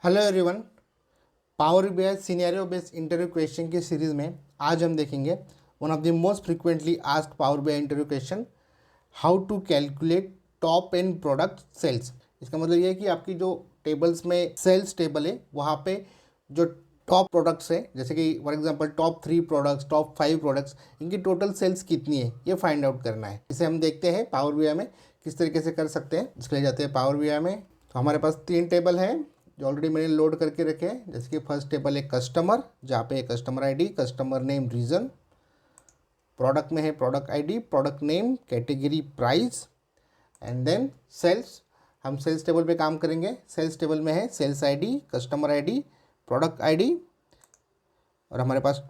Hello everyone. Power BI scenario based interview question की series में आज हम देखेंगे one of the most frequently asked power BI interview question, how to calculate top N product sales. इसका मतलब ये है कि आपकी जो टेबल्स में सेल्स टेबल है वहाँ पे जो टॉप प्रोडक्ट्स है, जैसे कि for example top 3 products, top 5 products, इनकी टोटल सेल्स कितनी है ये फाइंड आउट करना है। इसे हम देखते हैं पावर बीआई में किस तरीके से कर सकते हैं। इसके लिए जाते हैं पावर बीआई में। तो हमारे पास 3 टेबल हैं जो ऑलरेडी मैंने लोड करके रखे हैं। जैसे कि फर्स्ट टेबल है कस्टमर, जहाँ पे customer ID, customer name, region. Product में है product ID, product name, category, price and then sales. हम सेल्स टेबल पे काम करेंगे। सेल्स टेबल में है sales ID, customer ID, product ID और हमारे पास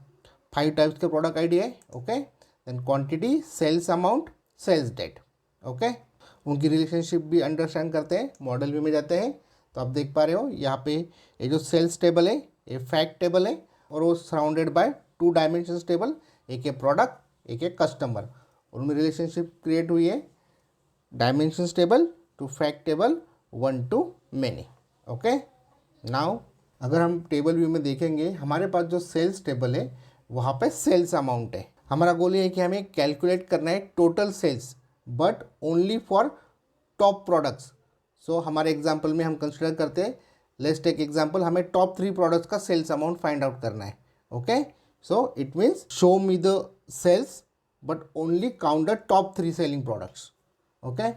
5 टाइप्स के प्रोडक्ट आईडी है। Okay, then quantity, sales amount, sales date. Okay, उनकी रिलेशनशिप भी अंडरस्टैंड करते हैं। मॉडल व्यू में जाते हैं तो आप देख पा रहे हो यहाँ पे ये जो सेल्स टेबल है ये फैक्ट टेबल है और वो सराउंडेड बाय 2 डायमेंशंस टेबल, एक है प्रोडक्ट, एक है कस्टमर, और उनमें रिलेशनशिप क्रिएट हुई है dimensions table to fact table 1 to many। Okay, now अगर हम टेबल व्यू में देखेंगे हमारे पास जो सेल्स टेबल है वहाँ पे सेल्स अमाउंट है। हमारा गोल ये है कि हमें कैलकुलेट करना है total sales but only for top products. So हमारे एग्जाम्पल में हम कंसिडर करते हैं, लेट्स टेक एग्जाम्पल, हमें टॉप 3 प्रोडक्ट्स का सेल्स अमाउंट फाइंड आउट करना है। Okay, so it means show me the sales but only count the top 3 selling products. Okay,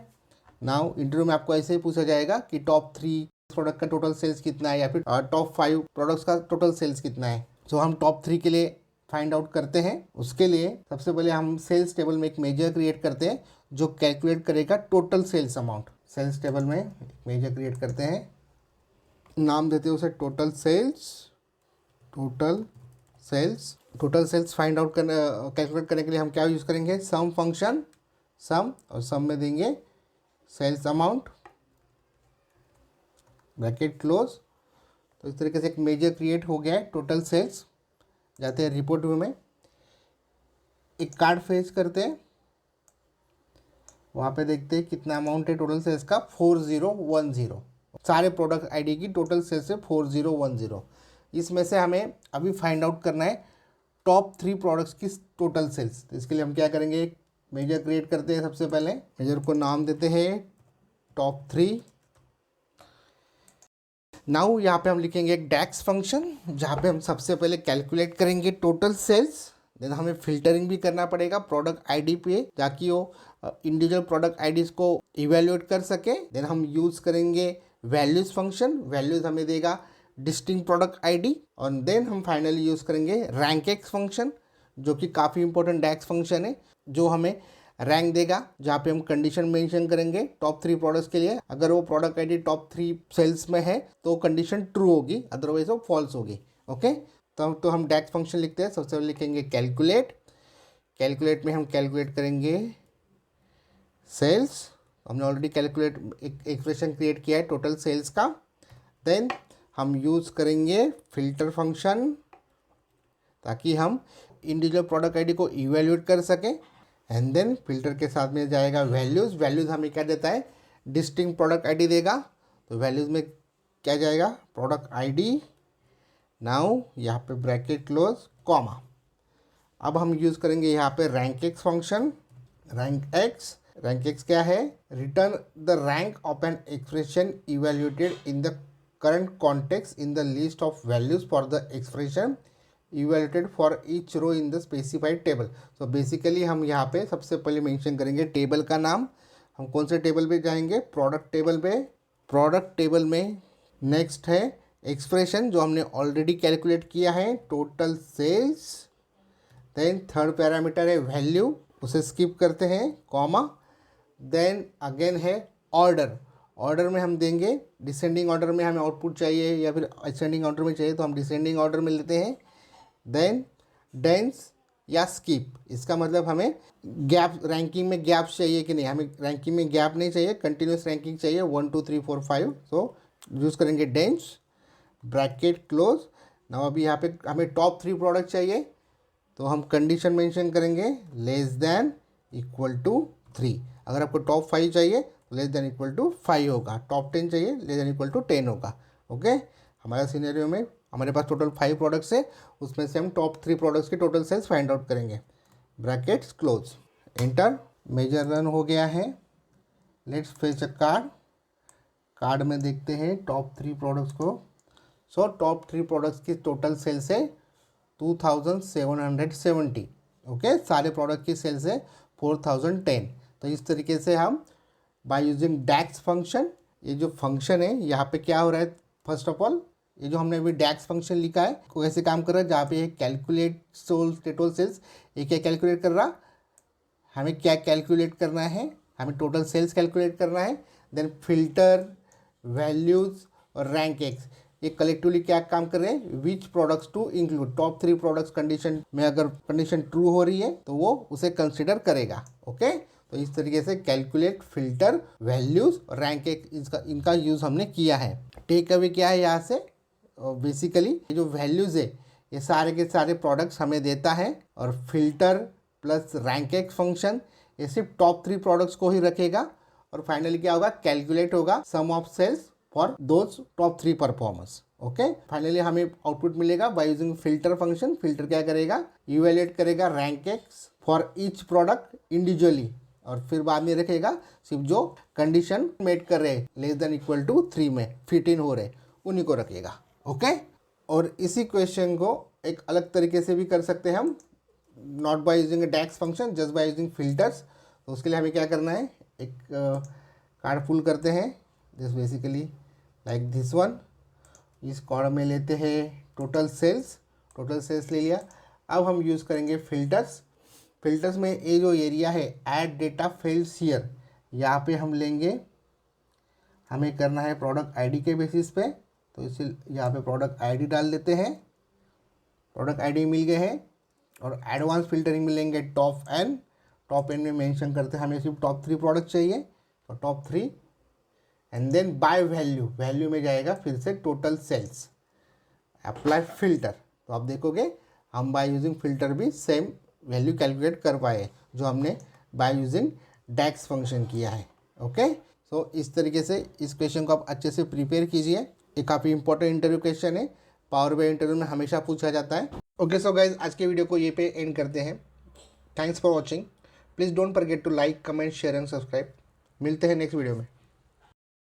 now interview में आपको ऐसे ही पूछा जाएगा कि टॉप 3 प्रोडक्ट का टोटल सेल्स कितना है या फिर टॉप 5 प्रोडक्ट्स का टोटल सेल्स कितना है। सो हम टॉप 3 के लिए फाइंड आउट करते हैं। उसके लिए सबसे पहले हम सेल्स टेबल में एक मेजर क्रिएट करते हैं जो कैलकुलेट करेगा total sales amount. Sales table में एक मेजर क्रिएट करते हैं, नाम देते हैं उसे total sales. Total sales find out करने कैलकुलेट करने के लिए हम क्या यूज़ करेंगे, सम फंक्शन, सम, और सम में देंगे सेल्स अमाउंट, ब्रैकेट क्लोज। तो इस तरीके से एक मेजर क्रिएट हो गया है टोटल सेल्स। जाते हैं रिपोर्ट व्यू में, एक कार्ड फेच करते हैं, वहाँ पे देखते हैं कितना अमाउंट है टोटल सेल्स का, 4010। सारे प्रोडक्ट आईडी की टोटल सेल्स है 4010। इसमें से हमें अभी फाइंड आउट करना है टॉप 3 प्रोडक्ट्स की टोटल सेल्स। तो इसके लिए हम क्या करेंगे, एक मेजर क्रिएट करते हैं। सबसे पहले मेजर को नाम देते हैं टॉप 3। नाउ यहाँ पे हम लिखेंगे एक डैक्स फंक्शन जहाँ पे हम सबसे पहले कैलकुलेट करेंगे टोटल सेल्स। देन हमें फिल्टरिंग भी करना पड़ेगा प्रोडक्ट आईडी पे ताकि वो इंडिविजुअल प्रोडक्ट आईडीज को इवेल्युएट कर सके। देन हम यूज़ करेंगे वैल्यूज़ फंक्शन, वैल्यूज़ हमें देगा डिस्टिंक्ट प्रोडक्ट आईडी। और देन हम फाइनली यूज़ करेंगे रैंक एक्स फंक्शन जो कि काफ़ी इंपॉर्टेंट डैक्स फंक्शन है जो हमें रैंक देगा, जहाँ पे हम कंडीशन मेंशन करेंगे टॉप 3 प्रोडक्ट्स के लिए। अगर वो प्रोडक्ट आईडी टॉप 3 सेल्स में है तो कंडीशन ट्रू होगी, अदरवाइज वो फॉल्स होगी। ओके, तो हम डैक्स फंक्शन लिखते हैं। सबसे पहले लिखेंगे कैलकुलेट में हम कैलकुलेट करेंगे सेल्स। हमने ऑलरेडी कैलकुलेट एक एक्सप्रेशन क्रिएट किया है टोटल सेल्स का। देन हम यूज़ करेंगे फिल्टर फंक्शन ताकि हम इंडिविजुअल प्रोडक्ट आईडी को इवेल्युएट कर सकें। एंड देन फिल्टर के साथ में जाएगा वैल्यूज़ हमें क्या देता है, डिस्टिंक्ट प्रोडक्ट आईडी देगा। तो वैल्यूज़ में क्या जाएगा, प्रोडक्ट आईडी। नाउ यहाँ पे ब्रैकेट क्लोज कॉमा। अब हम यूज़ करेंगे यहाँ पे RANKX function. RANKX क्या है, return the rank of an expression evaluated in the current context in the list of values for the expression evaluated for each row in the specified table. So basically हम यहाँ पे सबसे पहले mention करेंगे table का नाम। हम कौन से टेबल पे जाएंगे, प्रोडक्ट टेबल पे। प्रोडक्ट टेबल में नेक्स्ट है एक्सप्रेशन जो हमने ऑलरेडी कैलकुलेट किया है total sales. Then third parameter है वैल्यू, उसे स्किप करते हैं कॉमा। देन अगेन है ऑर्डर में हम देंगे डिसेंडिंग ऑर्डर में हमें आउटपुट चाहिए या फिर असेंडिंग ऑर्डर में चाहिए तो हम डिसेंडिंग ऑर्डर में लेते हैं। देन डेंस या स्किप, इसका मतलब हमें गैप, रैंकिंग में गैप चाहिए कि नहीं, हमें रैंकिंग में गैप नहीं चाहिए, कंटिन्यूस रैंकिंग चाहिए 1 2 3 4 5। सो यूज़ करेंगे डेंस, ब्रैकेट क्लोज। नाउ अभी यहाँ पे हमें टॉप 3 प्रोडक्ट चाहिए तो हम कंडीशन मेंशन करेंगे लेस देन इक्वल टू 3। अगर आपको टॉप 5 चाहिए तो लेस देन इक्वल टू 5 होगा, टॉप 10 चाहिए लेस देन इक्वल टू 10 होगा। ओके, हमारे सिनेरियो में हमारे पास टोटल 5 प्रोडक्ट्स है, उसमें से हम टॉप 3 प्रोडक्ट्स के टोटल सेल्स फाइंड आउट करेंगे। Brackets close, enter, measure run हो गया है। Let's fetch a card. Card में देखते हैं टॉप 3 प्रोडक्ट्स को। सो टॉप 3 प्रोडक्ट्स की टोटल सेल्स है 2770। ओके, सारे प्रोडक्ट की सेल्स है 4010। तो इस तरीके से हम बाय यूजिंग डैक्स फंक्शन, ये जो फंक्शन है यहाँ पे क्या हो रहा है, फर्स्ट ऑफ ऑल ये जो हमने अभी डैक्स फंक्शन लिखा है वो कैसे काम कर रहा है, जहाँ पे कैलकुलेट टोटल सेल्स, ये क्या कैलकुलेट कर रहा, हमें क्या कैलकुलेट करना है, हमें टोटल सेल्स कैलकुलेट करना है। देन फिल्टर, वैल्यूज़ और रैंक एक्स, ये कलेक्टिवली क्या काम कर रहे हैं, which products to include, top 3 products condition में अगर कंडीशन ट्रू हो रही है तो वो उसे कंसिडर करेगा। ओके, तो इस तरीके से कैलकुलेट, फिल्टर, वैल्यूज़ और रैंक एक्स इनका यूज़ हमने किया है। टेक अवे क्या है यहाँ से, बेसिकली जो वैल्यूज़ है ये सारे के सारे प्रोडक्ट्स हमें देता है, और filter plus rank x function ये सिर्फ टॉप 3 प्रोडक्ट्स को ही रखेगा। और फाइनली क्या होगा, कैलकुलेट होगा sum of sales for those top 3 performers. Okay, finally हमें आउटपुट मिलेगा by using filter function. Filter क्या करेगा, इवेल्युएट करेगा rank X for each product individually, और फिर बाद में रखेगा सिर्फ जो कंडीशन मेट कर रहे लेस देन इक्वल टू 3 में फिट इन हो रहे उन्हीं को रखेगा। ओके, और इसी क्वेश्चन को एक अलग तरीके से भी कर सकते हैं हम, not by using DAX function, just by using filters. तो उसके लिए हमें क्या करना है, एक कार्ड पुल करते हैं, this basically like this one. इस कॉलम में लेते हैं टोटल सेल्स, टोटल सेल्स ले लिया। अब हम यूज़ करेंगे फिल्टर्स। फिल्टर्स में ये जो एरिया है ऐड डेटा फेल्स हियर, यहाँ पे हम लेंगे, हमें करना है प्रोडक्ट आईडी के बेसिस पे, तो इसे यहाँ पे प्रोडक्ट आईडी डाल देते हैं। प्रोडक्ट आईडी मिल गए हैं, और एडवांस फिल्टरिंग में लेंगे टॉप एन। टॉप एन में मेंशन करते हैं हमें सिर्फ टॉप 3 प्रोडक्ट चाहिए, तो top 3, and then by value, value में जाएगा फिर से टोटल सेल्स, अप्लाई फिल्टर। तो आप देखोगे हम बाय यूजिंग फिल्टर भी सेम वैल्यू कैलकुलेट कर पाए जो हमने बाय यूजिंग डैक्स फंक्शन किया है। ओके, सो इस तरीके से इस क्वेश्चन को आप अच्छे से प्रिपेयर कीजिए। ये काफ़ी इंपॉर्टेंट इंटरव्यू क्वेश्चन है, पावर बाय इंटरव्यू में हमेशा पूछा जाता है। ओके, सो गाइज आज के वीडियो को ये पे एंड करते हैं। Thanks for watching. Please don't forget to like, comment, share and subscribe. मिलते हैं नेक्स्ट वीडियो में।